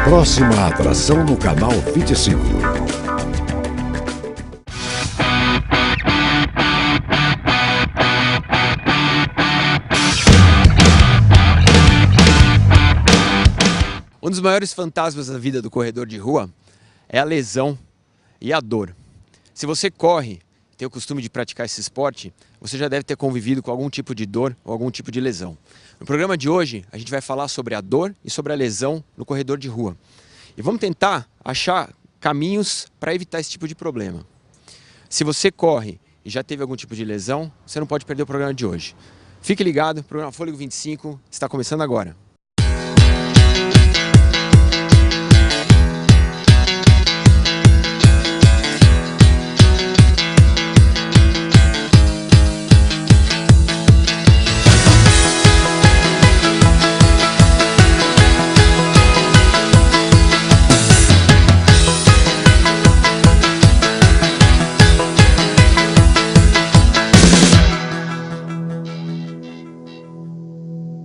Próxima atração no canal 25. Um dos maiores fantasmas da vida do corredor de rua é a lesão e a dor. Se você corre, tem o costume de praticar esse esporte, você já deve ter convivido com algum tipo de dor ou algum tipo de lesão. No programa de hoje, a gente vai falar sobre a dor e sobre a lesão no corredor de rua. E vamos tentar achar caminhos para evitar esse tipo de problema. Se você corre e já teve algum tipo de lesão, você não pode perder o programa de hoje. Fique ligado, o programa Fôlego 25 está começando agora.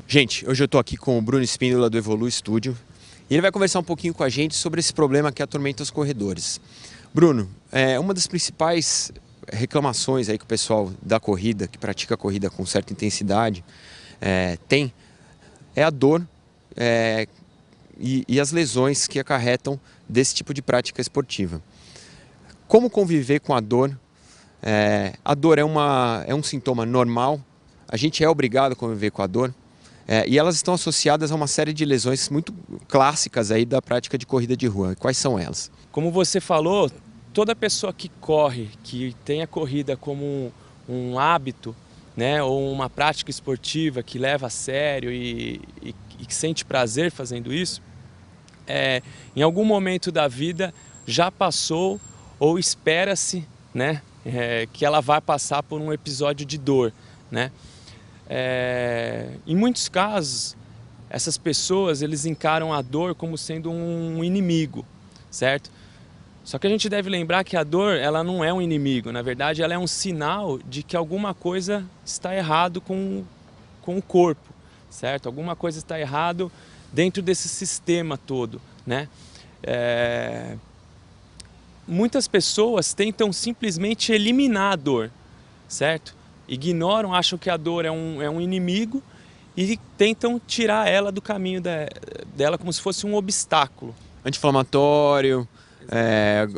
Gente, hoje eu estou aqui com o Bruno Espíndola do Evolu Studio e ele vai conversar um pouquinho com a gente sobre esse problema que atormenta os corredores. Bruno, uma das principais reclamações aí que o pessoal da corrida, que pratica a corrida com certa intensidade, tem é a dor e as lesões que acarretam desse tipo de prática esportiva. Como conviver com a dor? A dor é um sintoma normal, a gente é obrigado a conviver com a dor. E elas estão associadas a uma série de lesões muito clássicas aí da prática de corrida de rua. Quais são elas? Como você falou, toda pessoa que corre, que tem a corrida como um hábito, né, ou uma prática esportiva que leva a sério e que sente prazer fazendo isso, em algum momento da vida já passou ou espera-se, né, que ela vai passar por um episódio de dor, né? Em muitos casos, essas pessoas eles encaram a dor como sendo um inimigo, certo? Só que a gente deve lembrar que a dor ela não é um inimigo, na verdade ela é um sinal de que alguma coisa está errado com o corpo, certo? Alguma coisa está errado dentro desse sistema todo, né? Muitas pessoas tentam simplesmente eliminar a dor, certo? Ignoram, acham que a dor é um inimigo e tentam tirar ela do caminho dela como se fosse um obstáculo. Anti-inflamatório,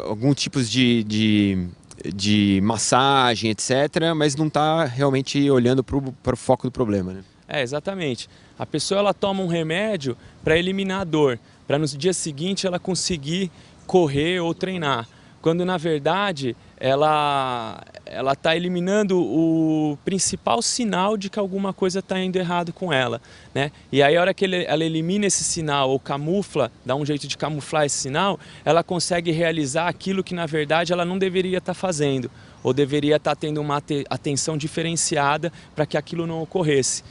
algum tipo de massagem, etc., mas não está realmente olhando para o foco do problema, né? Exatamente. A pessoa ela toma um remédio para eliminar a dor, para no dia seguinte ela conseguir correr ou treinar. Quando na verdade ela está eliminando o principal sinal de que alguma coisa está indo errado com ela, né? E aí a hora que ela elimina esse sinal ou camufla, dá um jeito de camuflar esse sinal, ela consegue realizar aquilo que na verdade ela não deveria estar fazendo, ou deveria estar tendo uma atenção diferenciada para que aquilo não ocorresse.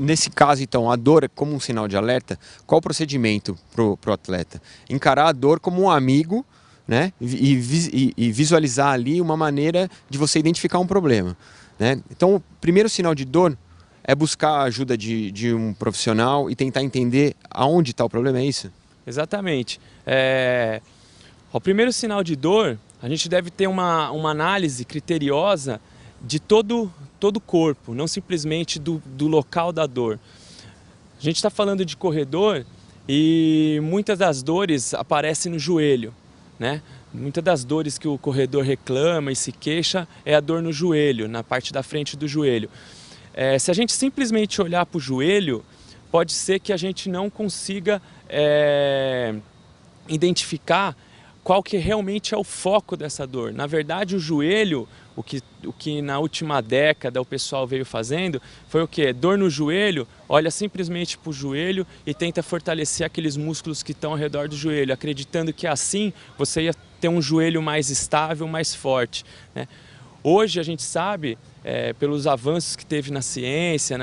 Nesse caso, então, a dor é como um sinal de alerta. Qual o procedimento para o atleta? Encarar a dor como um amigo, né? E visualizar ali uma maneira de você identificar um problema, né? Então, o primeiro sinal de dor é buscar a ajuda de um profissional e tentar entender aonde está o problema, é isso? Exatamente. O primeiro sinal de dor, a gente deve ter uma análise criteriosa de todo o corpo, não simplesmente do local da dor. A gente está falando de corredor e muitas das dores aparecem no joelho, né? Muitas das dores que o corredor reclama e se queixa é a dor no joelho, na parte da frente do joelho. Se a gente simplesmente olhar para o joelho, pode ser que a gente não consiga identificar qual que realmente é o foco dessa dor. Na verdade, o joelho, o que na última década o pessoal veio fazendo, foi o quê? Dor no joelho, olha simplesmente para o joelho e tenta fortalecer aqueles músculos que estão ao redor do joelho, acreditando que assim você ia ter um joelho mais estável, mais forte, né? Hoje a gente sabe, pelos avanços que teve na ciência,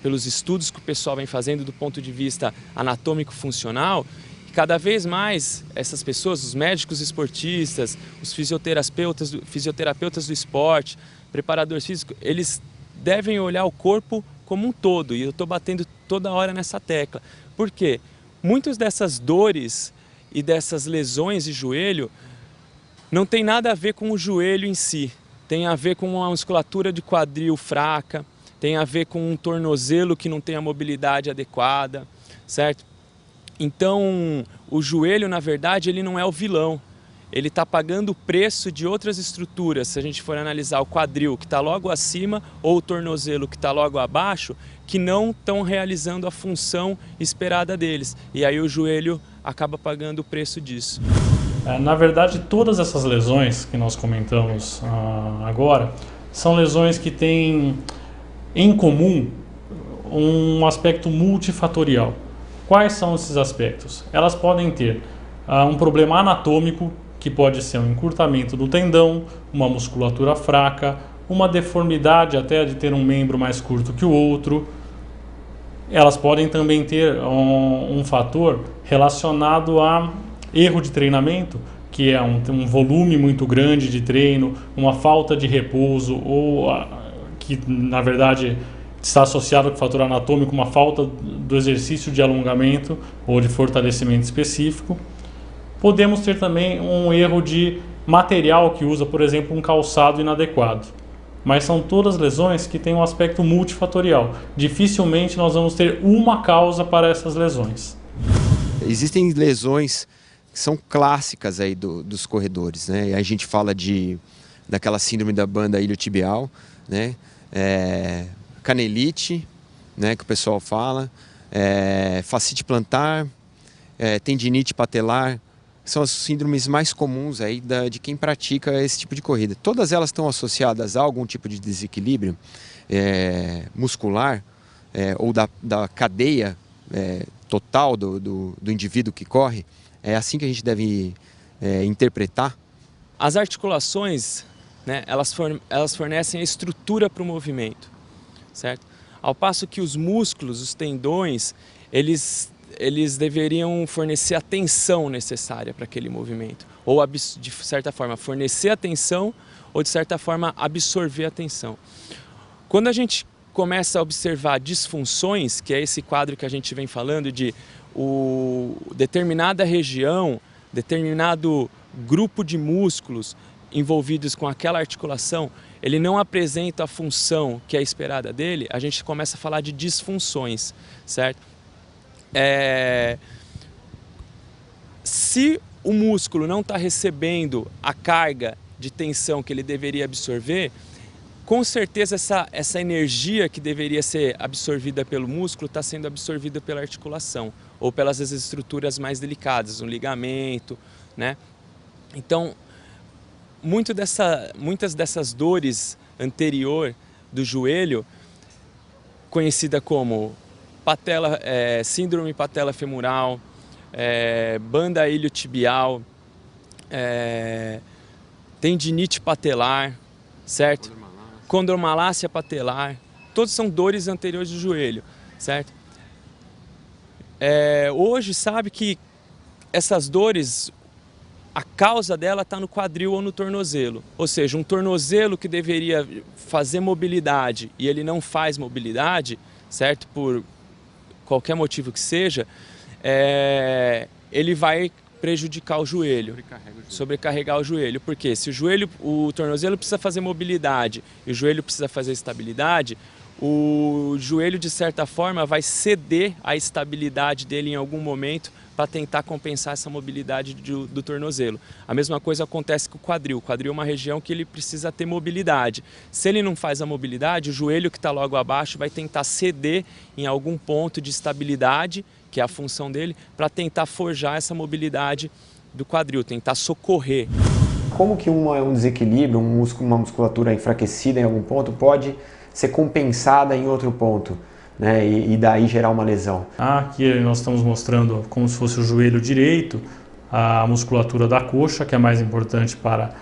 pelos estudos que o pessoal vem fazendo do ponto de vista anatômico-funcional, cada vez mais essas pessoas, os médicos esportistas, os fisioterapeutas do esporte, preparadores físicos, eles devem olhar o corpo como um todo. E eu estou batendo toda hora nessa tecla. Por quê? muitas dessas dores e dessas lesões de joelho não tem nada a ver com o joelho em si. Tem a ver com uma musculatura de quadril fraca, tem a ver com um tornozelo que não tem a mobilidade adequada, certo? Então, o joelho, na verdade, ele não é o vilão. Ele está pagando o preço de outras estruturas. Se a gente for analisar o quadril que está logo acima ou o tornozelo que está logo abaixo, que não estão realizando a função esperada deles. E aí o joelho acaba pagando o preço disso. Na verdade, todas essas lesões que nós comentamos agora são lesões que têm em comum um aspecto multifatorial. Quais são esses aspectos? Elas podem ter um problema anatômico, que pode ser um encurtamento do tendão, uma musculatura fraca, uma deformidade até de ter um membro mais curto que o outro. Elas podem também ter um fator relacionado a erro de treinamento, que é um volume muito grande de treino, uma falta de repouso, ou que na verdade está associado com o fator anatômico, uma falta do exercício de alongamento ou de fortalecimento específico. Podemos ter também um erro de material que usa, por exemplo, um calçado inadequado. Mas são todas lesões que têm um aspecto multifatorial. Dificilmente nós vamos ter uma causa para essas lesões. Existem lesões que são clássicas aí dos corredores, né? E a gente fala daquela síndrome da banda iliotibial, né? Canelite, né? Que o pessoal fala, fascite plantar, tendinite patelar, são as síndromes mais comuns aí de quem pratica esse tipo de corrida. Todas elas estão associadas a algum tipo de desequilíbrio muscular ou da cadeia total do indivíduo que corre. É assim que a gente deve interpretar. As articulações, né, elas fornecem a estrutura para o movimento, certo? Ao passo que os músculos, os tendões, eles deveriam fornecer a tensão necessária para aquele movimento. Ou, de certa forma, fornecer a tensão ou, de certa forma, absorver a tensão. Quando a gente começa a observar disfunções, que é esse quadro que a gente vem falando de determinada região, determinado grupo de músculos envolvidos com aquela articulação, ele não apresenta a função que é esperada dele, a gente começa a falar de disfunções, certo? Se o músculo não está recebendo a carga de tensão que ele deveria absorver, com certeza essa energia que deveria ser absorvida pelo músculo está sendo absorvida pela articulação ou pelas estruturas mais delicadas, um ligamento, né? Então, muitas dessas dores anterior do joelho, conhecida como síndrome patelofemoral, banda iliotibial, tendinite patelar, certo? Condromalácia patelar, todos são dores anteriores do joelho, certo? Hoje sabe que essas dores, a causa dela está no quadril ou no tornozelo, ou seja, um tornozelo que deveria fazer mobilidade e ele não faz mobilidade, certo? Por qualquer motivo que seja, ele vai prejudicar o joelho, sobrecarregar o joelho. Porque se o tornozelo precisa fazer mobilidade e o joelho precisa fazer estabilidade, o joelho de certa forma vai ceder a estabilidade dele em algum momento para tentar compensar essa mobilidade do tornozelo. A mesma coisa acontece com o quadril. O quadril é uma região que ele precisa ter mobilidade. Se ele não faz a mobilidade, o joelho que está logo abaixo vai tentar ceder em algum ponto de estabilidade, que é a função dele, para tentar forjar essa mobilidade do quadril, tentar socorrer. Como que um desequilíbrio, uma musculatura enfraquecida em algum ponto pode ser compensada em outro ponto, né, e daí gerar uma lesão? Aqui nós estamos mostrando como se fosse o joelho direito, a musculatura da coxa, que é mais importante para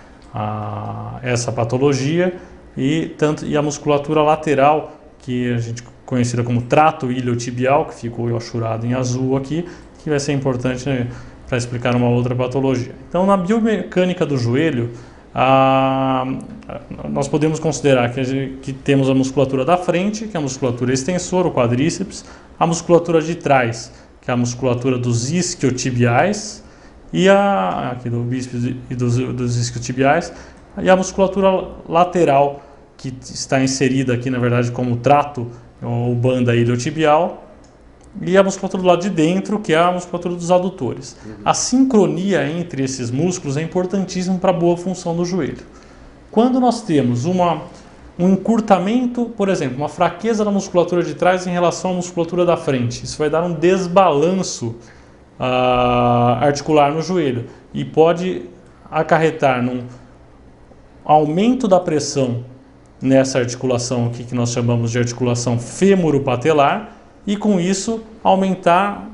essa patologia, e a musculatura lateral, que a gente conhecida como trato iliotibial, que ficou achurado em azul aqui, que vai ser importante, né, para explicar uma outra patologia. Então, na biomecânica do joelho, nós podemos considerar que temos a musculatura da frente, que é a musculatura extensora, o quadríceps, a musculatura de trás, que que é a musculatura dos isquiotibiais, e aqui do bíceps e dos isquiotibiais, e a musculatura lateral, que está inserida aqui, na verdade, como trato ou banda iliotibial, e a musculatura do lado de dentro, que é a musculatura dos adutores. A sincronia entre esses músculos é importantíssima para a boa função do joelho. Quando nós temos um encurtamento, por exemplo, uma fraqueza da musculatura de trás em relação à musculatura da frente, isso vai dar um desbalanço articular no joelho e pode acarretar num aumento da pressão nessa articulação aqui, que nós chamamos de articulação fêmuro-patelar, e com isso aumentar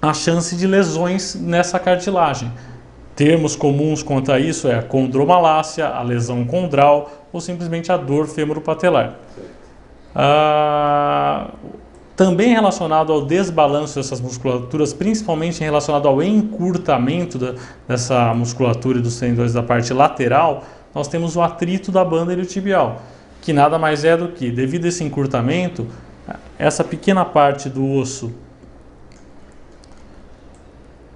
a chance de lesões nessa cartilagem. Termos comuns quanto a isso é a condromalácia, a lesão condral ou simplesmente a dor fêmuro-patelar. Também relacionado ao desbalanço dessas musculaturas, principalmente relacionado ao encurtamento dessa musculatura e dos tendões da parte lateral, nós temos o atrito da banda iliotibial, que nada mais é do que, devido a esse encurtamento, essa pequena parte do osso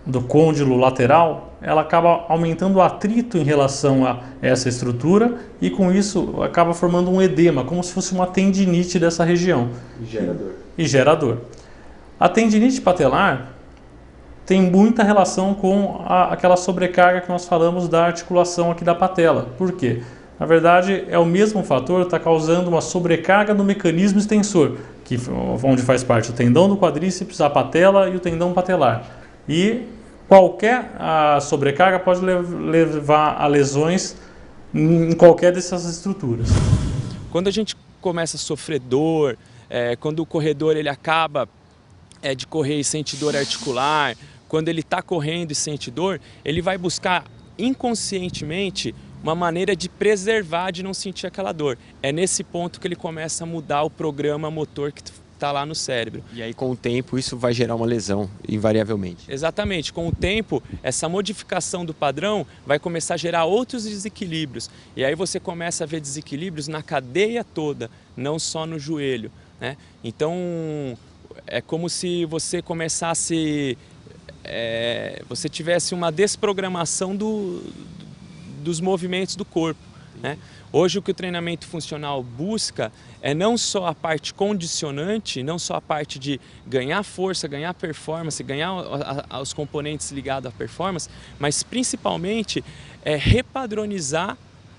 do côndilo lateral, ela acaba aumentando o atrito em relação a essa estrutura e com isso acaba formando um edema, como se fosse uma tendinite dessa região. E gera dor. A tendinite patelar tem muita relação com aquela sobrecarga que nós falamos da articulação aqui da patela. Por quê? Na verdade, é o mesmo fator que está causando uma sobrecarga no mecanismo extensor, onde faz parte o tendão do quadríceps, a patela e o tendão patelar. E qualquer sobrecarga pode levar a lesões em qualquer dessas estruturas. Quando a gente começa a sofrer dor, quando o corredor ele acaba de correr e sente dor articular, quando ele está correndo e sente dor, ele vai buscar inconscientemente uma maneira de preservar, de não sentir aquela dor. É nesse ponto que ele começa a mudar o programa motor que está lá no cérebro. E aí, com o tempo, isso vai gerar uma lesão, invariavelmente. Exatamente. Com o tempo, essa modificação do padrão vai começar a gerar outros desequilíbrios. E aí você começa a ver desequilíbrios na cadeia toda, não só no joelho, né? Então, é como se você começasse... você tivesse uma desprogramação dos movimentos do corpo, né? Hoje o que o treinamento funcional busca é não só a parte condicionante, não só a parte de ganhar força, ganhar performance, ganhar os componentes ligados à performance, mas principalmente repadronizar,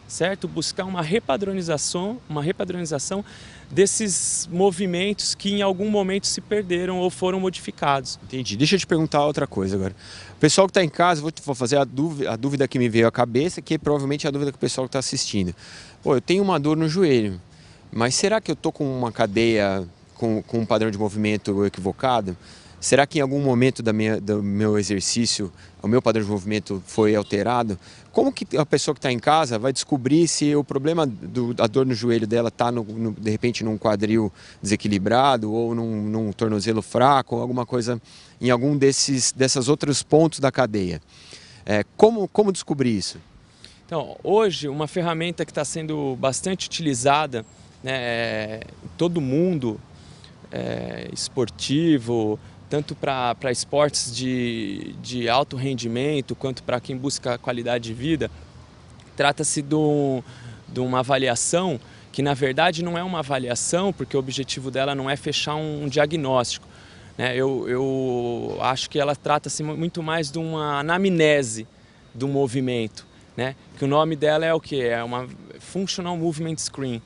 certo? Buscar uma repadronização desses movimentos que em algum momento se perderam ou foram modificados. Entendi. Deixa eu te perguntar outra coisa agora. O pessoal que está em casa, vou fazer a dúvida que me veio à cabeça, que provavelmente é a dúvida que o pessoal que está assistindo. Pô, eu tenho uma dor no joelho, mas será que eu estou com uma cadeia com um padrão de movimento equivocado? Será que em algum momento do meu exercício, o meu padrão de movimento foi alterado? Como que a pessoa que está em casa vai descobrir se o problema da dor no joelho dela está, de repente, num quadril desequilibrado ou num tornozelo fraco, ou alguma coisa, em algum desses outros pontos da cadeia? Como descobrir isso? Então, hoje, uma ferramenta que está sendo bastante utilizada, né, em todo mundo, esportivo, tanto para esportes de alto rendimento, quanto para quem busca qualidade de vida, trata-se de uma avaliação que, na verdade, não é uma avaliação, porque o objetivo dela não é fechar um diagnóstico, né? Eu acho que ela trata-se muito mais de uma anamnese do movimento, né? Que o nome dela é o quê? É uma Functional Movement Screen,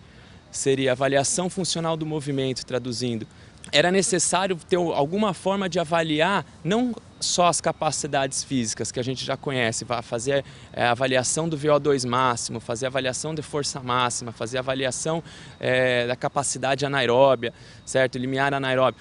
seria avaliação funcional do movimento, traduzindo. Era necessário ter alguma forma de avaliar não só as capacidades físicas que a gente já conhece, fazer a avaliação do VO2 máximo, fazer a avaliação de força máxima, fazer a avaliação da capacidade anaeróbia, certo? Limiar anaeróbio,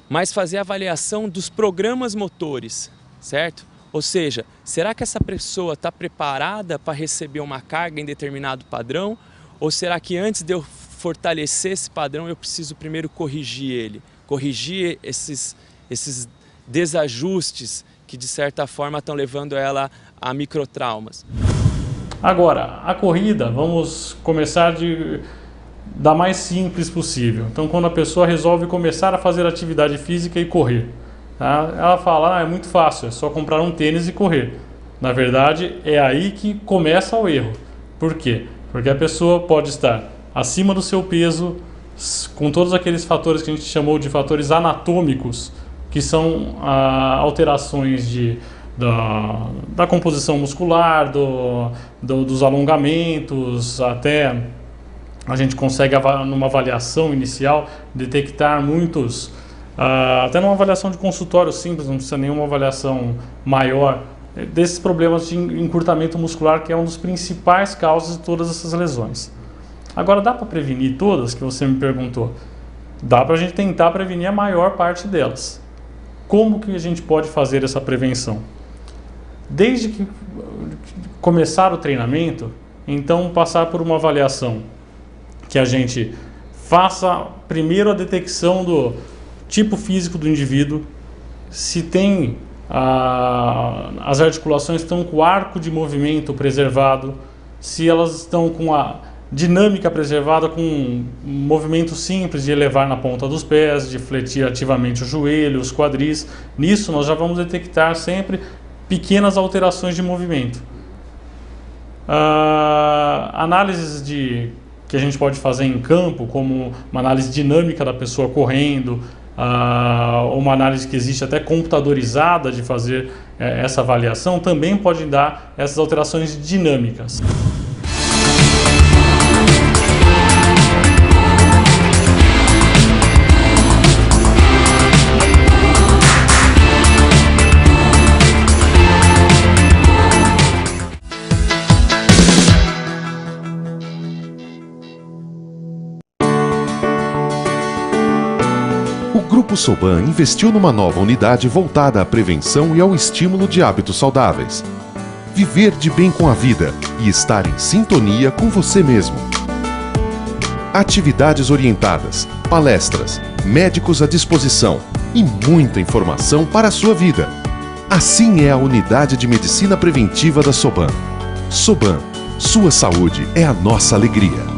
mas fazer a avaliação dos programas motores, certo? Ou seja, será que essa pessoa está preparada para receber uma carga em determinado padrão? Ou será que antes de eu fortalecer esse padrão eu preciso primeiro corrigir ele? Corrigir esses desajustes que de certa forma estão levando ela a microtraumas. Agora, a corrida, vamos começar da mais simples possível. Então, quando a pessoa resolve começar a fazer atividade física e correr, Tá? Ela fala, é muito fácil, é só comprar um tênis e correr. Na verdade, é aí que começa o erro. Por quê? Porque a pessoa pode estar acima do seu peso, com todos aqueles fatores que a gente chamou de fatores anatômicos, que são alterações da composição muscular, dos alongamentos, até a gente consegue, numa avaliação inicial, detectar muitos, até numa avaliação de consultório simples, não precisa nenhuma avaliação maior, desses problemas de encurtamento muscular, que é uma das principais causas de todas essas lesões. Agora, dá para prevenir todas, que você me perguntou? Dá para a gente tentar prevenir a maior parte delas. Como que a gente pode fazer essa prevenção? Desde que começar o treinamento, então passar por uma avaliação que a gente faça primeiro a detecção do tipo físico do indivíduo, se tem as articulações estão com o arco de movimento preservado, se elas estão com a dinâmica preservada, com um movimento simples de elevar na ponta dos pés, de fletir ativamente o joelho, os quadris. Nisso nós já vamos detectar sempre pequenas alterações de movimento. Análises que a gente pode fazer em campo, como uma análise dinâmica da pessoa correndo, uma análise que existe até computadorizada de fazer essa avaliação, também pode dar essas alterações dinâmicas. O Grupo Soban investiu numa nova unidade voltada à prevenção e ao estímulo de hábitos saudáveis. Viver de bem com a vida e estar em sintonia com você mesmo. Atividades orientadas, palestras, médicos à disposição e muita informação para a sua vida. Assim é a unidade de medicina preventiva da Soban. Soban, sua saúde é a nossa alegria.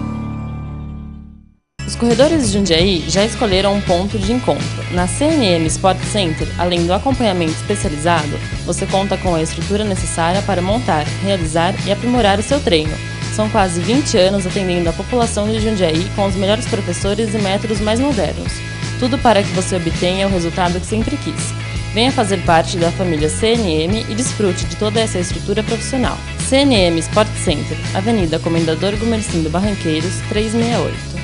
Os corredores de Jundiaí já escolheram um ponto de encontro. Na CNM Sport Center, além do acompanhamento especializado, você conta com a estrutura necessária para montar, realizar e aprimorar o seu treino. São quase 20 anos atendendo a população de Jundiaí com os melhores professores e métodos mais modernos. Tudo para que você obtenha o resultado que sempre quis. Venha fazer parte da família CNM e desfrute de toda essa estrutura profissional. CNM Sport Center, Avenida Comendador Gumercindo Barranqueiros, 368.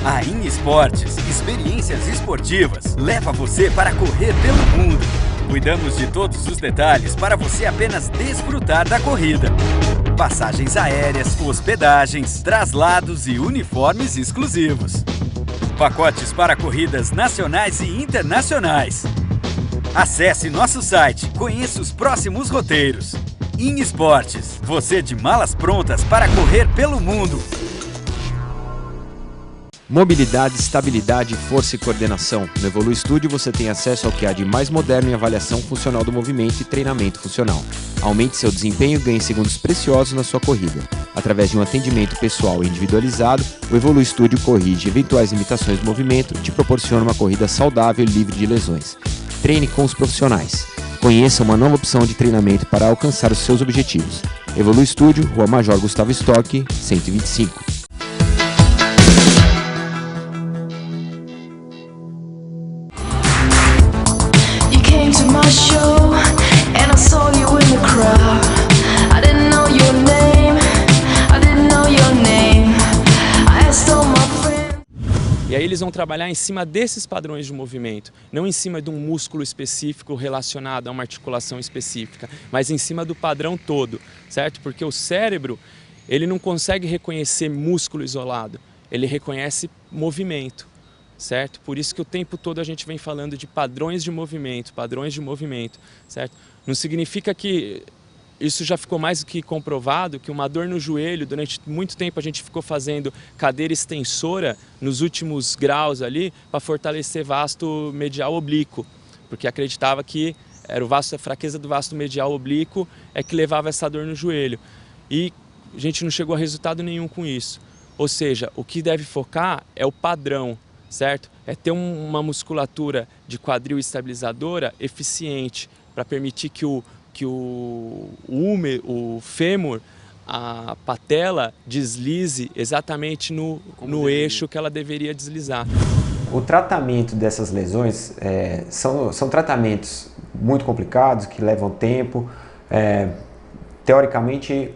A In Esportes, experiências esportivas, leva você para correr pelo mundo. Cuidamos de todos os detalhes para você apenas desfrutar da corrida. Passagens aéreas, hospedagens, traslados e uniformes exclusivos. Pacotes para corridas nacionais e internacionais. Acesse nosso site, conheça os próximos roteiros. In Esportes, você de malas prontas para correr pelo mundo. Mobilidade, estabilidade, força e coordenação. No Evolui Studio você tem acesso ao que há de mais moderno em avaliação funcional do movimento e treinamento funcional. Aumente seu desempenho e ganhe segundos preciosos na sua corrida. Através de um atendimento pessoal e individualizado, o Evolui Studio corrige eventuais limitações do movimento e te proporciona uma corrida saudável e livre de lesões. Treine com os profissionais. Conheça uma nova opção de treinamento para alcançar os seus objetivos. Evolui Studio, Rua Major Gustavo Stock, 125. E aí eles vão trabalhar em cima desses padrões de movimento, não em cima de um músculo específico relacionado a uma articulação específica, mas em cima do padrão todo, certo? Porque o cérebro, ele não consegue reconhecer músculo isolado, ele reconhece movimento, certo? Por isso que o tempo todo a gente vem falando de padrões de movimento, certo? Não significa que isso já ficou mais do que comprovado, que uma dor no joelho, durante muito tempo a gente ficou fazendo cadeira extensora nos últimos graus ali para fortalecer vasto medial oblíquo, porque acreditava que era a fraqueza do vasto medial oblíquo é que levava essa dor no joelho. E a gente não chegou a resultado nenhum com isso. Ou seja, o que deve focar é o padrão, certo? É ter uma musculatura de quadril estabilizadora eficiente para permitir que o fêmur, a patela, deslize exatamente no eixo que ela deveria deslizar. O tratamento dessas lesões são tratamentos muito complicados, que levam tempo. Teoricamente,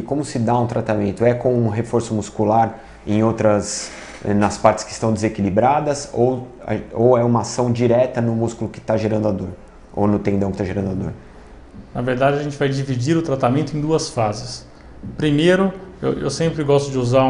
como se dá um tratamento? É com um reforço muscular nas partes que estão desequilibradas ou é uma ação direta no músculo que está gerando a dor? Ou no tendão que está gerando a dor? Na verdade, a gente vai dividir o tratamento em 2 fases. Primeiro, eu sempre gosto de usar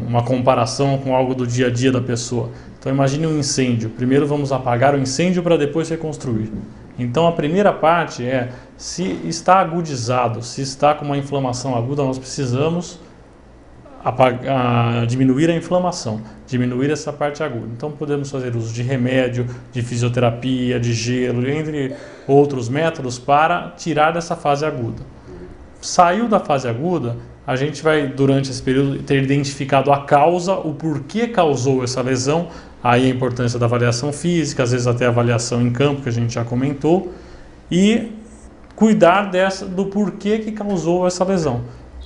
uma comparação com algo do dia a dia da pessoa. Então imagine um incêndio. Primeiro vamos apagar o incêndio para depois reconstruir. Então a primeira parte é, se está agudizado, se está com uma inflamação aguda, nós precisamos diminuir a inflamação, diminuir essa parte aguda. Então podemos fazer uso de remédio, de fisioterapia, de gelo, entre outros métodos para tirar dessa fase aguda. Saiu da fase aguda, a gente vai, durante esse período, ter identificado a causa, o porquê causou essa lesão, aí a importância da avaliação física, às vezes até a avaliação em campo, que a gente já comentou, e cuidar do porquê que causou essa lesão.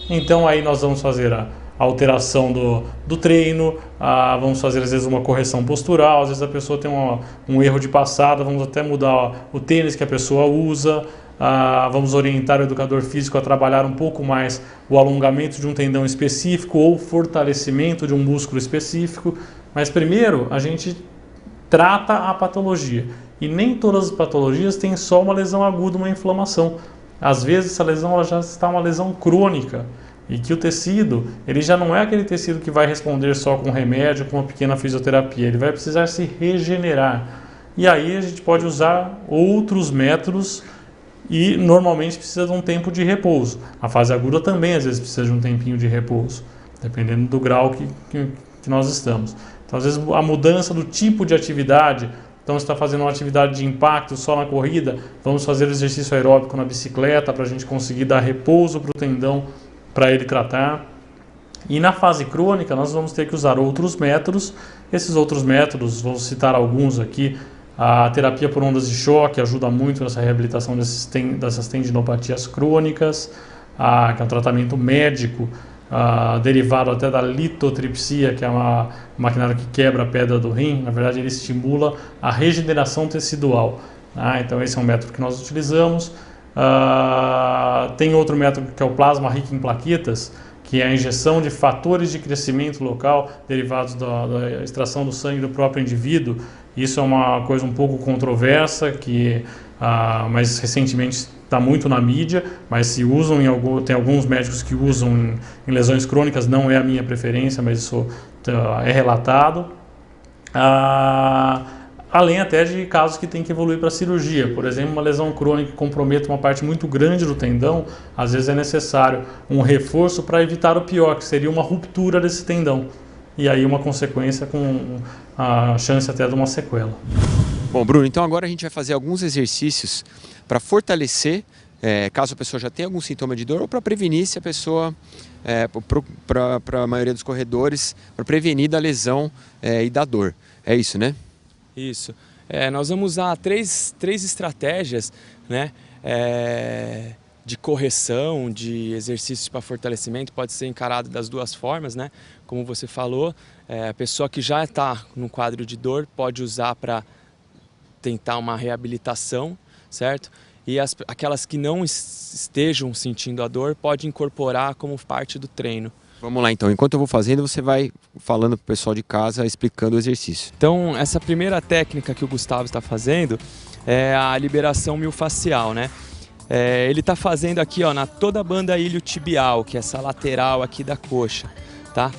Então aí nós vamos fazer a alteração do treino, vamos fazer às vezes uma correção postural, às vezes a pessoa tem um erro de passada, vamos até mudar o tênis que a pessoa usa, vamos orientar o educador físico a trabalhar um pouco mais o alongamento de um tendão específico ou fortalecimento de um músculo específico, mas primeiro a gente trata a patologia, e nem todas as patologias têm só uma lesão aguda, uma inflamação. Às vezes essa lesão ela já está uma lesão crônica, e que o tecido, ele já não é aquele tecido que vai responder só com remédio, com uma pequena fisioterapia, ele vai precisar se regenerar. E aí a gente pode usar outros métodos e normalmente precisa de um tempo de repouso. A fase aguda também às vezes precisa de um tempinho de repouso, dependendo do grau que nós estamos. Então às vezes a mudança do tipo de atividade, então você está fazendo uma atividade de impacto só na corrida, vamos fazer exercício aeróbico na bicicleta para a gente conseguir dar repouso para o tendão, para ele tratar. E na fase crônica nós vamos ter que usar outros métodos. Esses outros métodos, vou citar alguns aqui. A terapia por ondas de choque ajuda muito nessa reabilitação dessas tendinopatias crônicas, que é um tratamento médico, derivado até da litotripsia, que é uma maquinário que quebra a pedra do rim. Na verdade ele estimula a regeneração tecidual. Então esse é um método que nós utilizamos. Tem outro método que é o plasma rico em plaquetas, que é a injeção de fatores de crescimento local derivados da extração do sangue do próprio indivíduo. Isso é uma coisa um pouco controversa, mas recentemente está muito na mídia, mas se usam tem alguns médicos que usam em lesões crônicas, não é a minha preferência, mas isso é relatado. Além até de casos que tem que evoluir para cirurgia. Por exemplo, uma lesão crônica que compromete uma parte muito grande do tendão, às vezes é necessário um reforço para evitar o pior, que seria uma ruptura desse tendão. E aí uma consequência com a chance até de uma sequela. Bom, Bruno, então agora a gente vai fazer alguns exercícios para fortalecer, caso a pessoa já tenha algum sintoma de dor, ou para prevenir se a pessoa, para a maioria dos corredores, para prevenir da lesão e da dor. É isso, né? Isso. Nós vamos usar três estratégias, né, de correção, de exercícios para fortalecimento. Pode ser encarado das 2 formas, né? Como você falou, a pessoa que já está no quadro de dor pode usar para tentar uma reabilitação, certo? E aquelas que não estejam sentindo a dor pode incorporar como parte do treino. Vamos lá então, enquanto eu vou fazendo, você vai falando para o pessoal de casa, explicando o exercício. Então, essa primeira técnica que o Gustavo está fazendo é a liberação miofascial, né? Ele está fazendo aqui, na toda a banda iliotibial, que é essa lateral aqui da coxa, tá?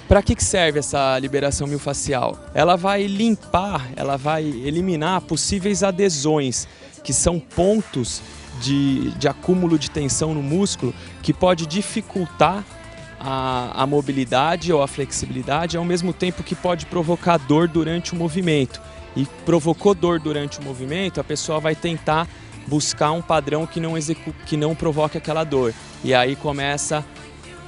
Para que serve essa liberação miofascial? Ela vai limpar, ela vai eliminar possíveis adesões, que são pontos de acúmulo de tensão no músculo que pode dificultar a mobilidade ou a flexibilidade, ao mesmo tempo que pode provocar dor durante o movimento. E provocou dor durante o movimento, a pessoa vai tentar buscar um padrão que não provoque aquela dor. E aí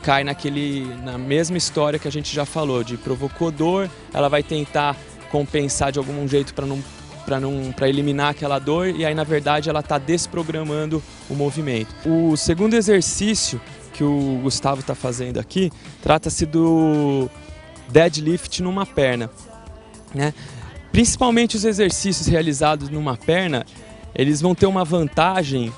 cai na mesma história que a gente já falou, de provocou dor, ela vai tentar compensar de algum jeito para eliminar aquela dor, e aí na verdade ela está desprogramando o movimento. O segundo exercício que o Gustavo está fazendo aqui trata-se do deadlift numa perna, né? Principalmente os exercícios realizados numa perna, eles vão ter uma vantagem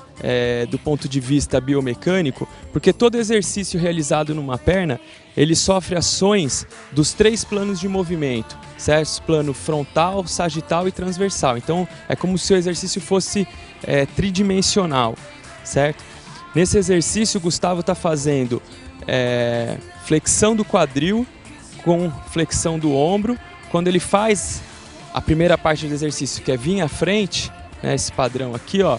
do ponto de vista biomecânico, porque todo exercício realizado numa perna, ele sofre ações dos 3 planos de movimento, certo? Plano frontal, sagital e transversal. Então é como se o exercício fosse tridimensional, certo? Nesse exercício o Gustavo está fazendo flexão do quadril com flexão do ombro. Quando ele faz a primeira parte do exercício, que é vir à frente, né, esse padrão aqui, ó,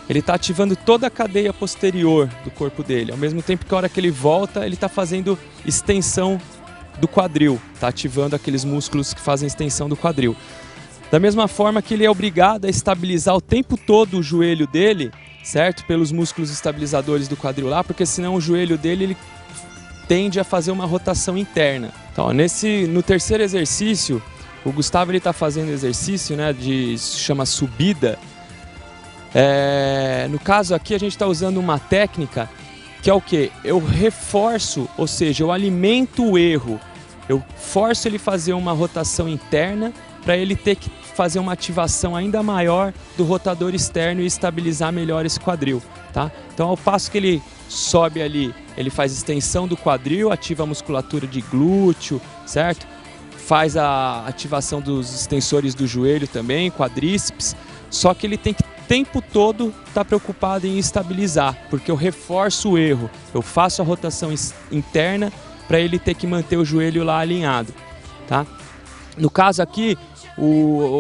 ele está ativando toda a cadeia posterior do corpo dele. Ao mesmo tempo que a hora que ele volta, ele está fazendo extensão do quadril, está ativando aqueles músculos que fazem extensão do quadril. Da mesma forma que ele é obrigado a estabilizar o tempo todo o joelho dele, certo? Pelos músculos estabilizadores do quadril lá, porque senão o joelho dele ele tende a fazer uma rotação interna. Então, no terceiro exercício, o Gustavo está fazendo exercício, né, chama subida. No caso aqui a gente está usando uma técnica que é o que? Eu reforço, ou seja, eu alimento o erro. Eu forço ele a fazer uma rotação interna para ele ter que fazer uma ativação ainda maior do rotador externo e estabilizar melhor esse quadril, tá? Então ao passo que ele sobe ali, ele faz extensão do quadril, ativa a musculatura de glúteo, certo? Faz a ativação dos extensores do joelho também, quadríceps, só que ele tem que o tempo todo estar preocupado em estabilizar, porque eu reforço o erro, eu faço a rotação interna para ele ter que manter o joelho lá alinhado, tá? No caso aqui,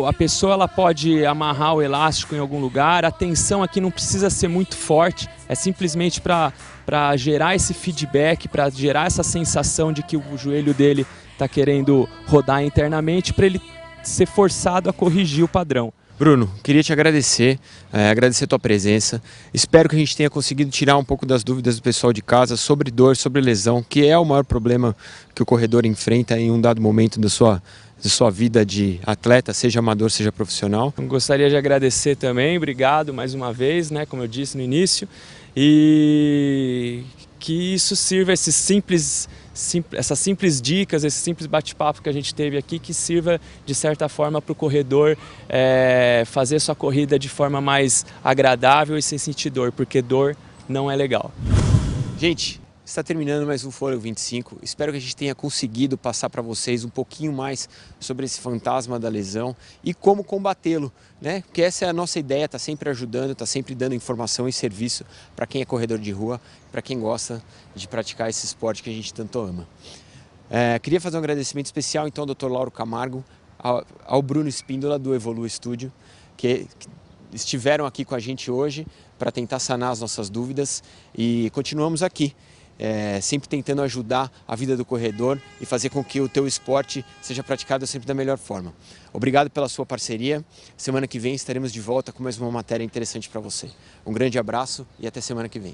a pessoa ela pode amarrar o elástico em algum lugar, a tensão aqui não precisa ser muito forte, é simplesmente para gerar esse feedback, para gerar essa sensação de que o joelho dele está querendo rodar internamente, para ele ser forçado a corrigir o padrão. Bruno, queria te agradecer a tua presença. Espero que a gente tenha conseguido tirar um pouco das dúvidas do pessoal de casa sobre dor, sobre lesão, que é o maior problema que o corredor enfrenta em um dado momento da sua vida de atleta, seja amador, seja profissional. Gostaria de agradecer também, obrigado mais uma vez, né, como eu disse no início, e que isso sirva, essas simples dicas, esse simples bate-papo que a gente teve aqui, que sirva de certa forma para o corredor fazer sua corrida de forma mais agradável e sem sentir dor, porque dor não é legal. Gente, está terminando mais um Fôlego 25. Espero que a gente tenha conseguido passar para vocês um pouquinho mais sobre esse fantasma da lesão e como combatê-lo, né? Porque essa é a nossa ideia, está sempre ajudando, está sempre dando informação e serviço para quem é corredor de rua, para quem gosta de praticar esse esporte que a gente tanto ama. Queria fazer um agradecimento especial então ao Dr. Lauro Camargo, ao Bruno Espíndola do Evolua Studio, que estiveram aqui com a gente hoje para tentar sanar as nossas dúvidas, e continuamos aqui. Sempre tentando ajudar a vida do corredor e fazer com que o teu esporte seja praticado sempre da melhor forma. Obrigado pela sua parceria. Semana que vem estaremos de volta com mais uma matéria interessante para você. Um grande abraço e até semana que vem.